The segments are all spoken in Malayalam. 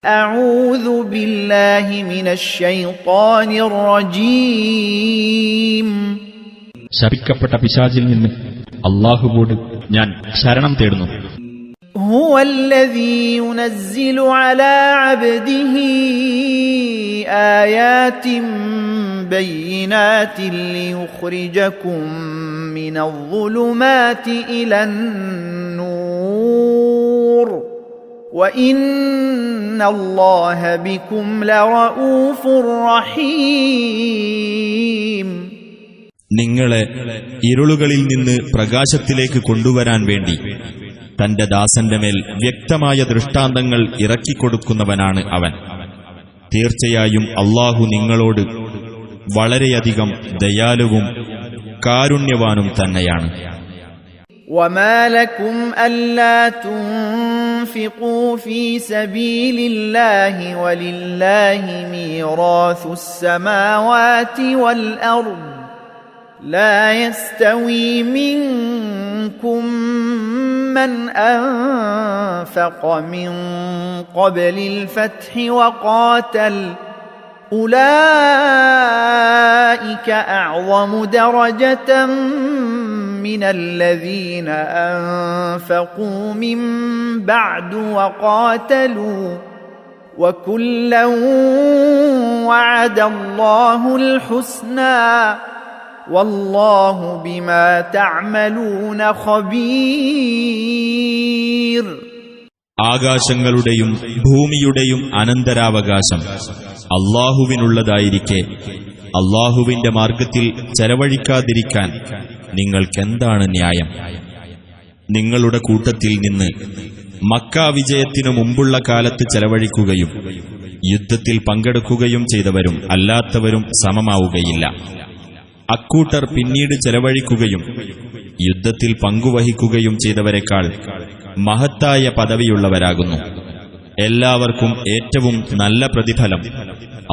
أعوذ بالله من الشيطان الرجيم. ശപിക്കപ്പെട്ട പിശാചിൽ നിന്ന് അല്ലാഹുവോട് ഞാൻ ശരണം തേടുന്നു. هو الذي ينزل على عبده آيات بينات ليخرجكم من الظلمات إلى النور وإن الله بكم لرؤوف رحيم. നിങ്ങളെ ഇരുളുകളിൽ നിന്ന് പ്രകാശത്തിലേക്ക് കൊണ്ടുവരാൻ വേണ്ടി തന്റെ ദാസന്റെ മേൽ വ്യക്തമായ ദൃഷ്ടാന്തങ്ങൾ ഇറക്കിക്കൊടുക്കുന്നവനാണ് അവൻ. തീർച്ചയായും അല്ലാഹു നിങ്ങളോട് വളരെയധികം ദയാലുവും കാരുണ്യവാനും തന്നെയാണ്. وما لكم ألا تنفقوا في سبيل الله ولله ميراث السماوات والأرض لا يستوي منكم من أنفق من قبل الفتح وقاتل أولئك أعظم درجة من الذين أنفقوا من بعد وقاتلوا وكلا وعد الله الحسنى والله بما تعملون خبير. ആകാശങ്ങളുടെയും ഭൂമിയുടെയും അനന്തരാവകാശം അല്ലാഹുവിനുള്ളതായിരിക്കെ അല്ലാഹുവിന്റെ മാർഗത്തിൽ ചെലവഴിക്കാതിരിക്കാൻ നിങ്ങൾക്കെന്താണ് ന്യായം? നിങ്ങളുടെ കൂട്ടത്തിൽ നിന്ന് മക്ക വിജയത്തിനു മുമ്പുള്ള കാലത്ത് ചെലവഴിക്കുകയും യുദ്ധത്തിൽ പങ്കെടുക്കുകയും ചെയ്തവരും അല്ലാത്തവരും സമമാവുകയില്ല. അക്കൂട്ടർ പിന്നീട് ചെലവഴിക്കുകയും യുദ്ധത്തിൽ പങ്കുവഹിക്കുകയും ചെയ്തവരെക്കാൾ മഹത്തായ പദവിയുള്ളവരാകുന്നു. എല്ലാവർക്കും ഏറ്റവും നല്ല പ്രതിഫലം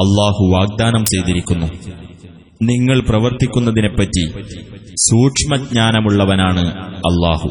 അല്ലാഹു വാഗ്ദാനം ചെയ്തിരിക്കുന്നു. നിങ്ങൾ പ്രവർത്തിക്കുന്നതിനെപ്പറ്റി സൂക്ഷ്മജ്ഞാനമുള്ളവനാണ് അല്ലാഹു.